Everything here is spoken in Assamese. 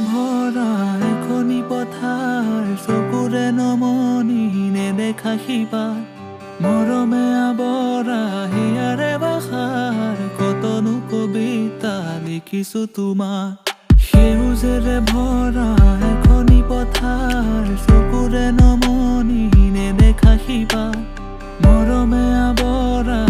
ভৰা এখনি পথাৰ চকুৰে নমনি নেদেখা সিপাৰ মৰমে আৱৰা হিয়াৰে বাখাৰ কতনো কবিতা লিখিছো তোমাৰ সেউজেৰে ভৰা এখনি পথাৰ চকুৰে নমনি নেদেখা সিপাৰ মৰমে আৱৰা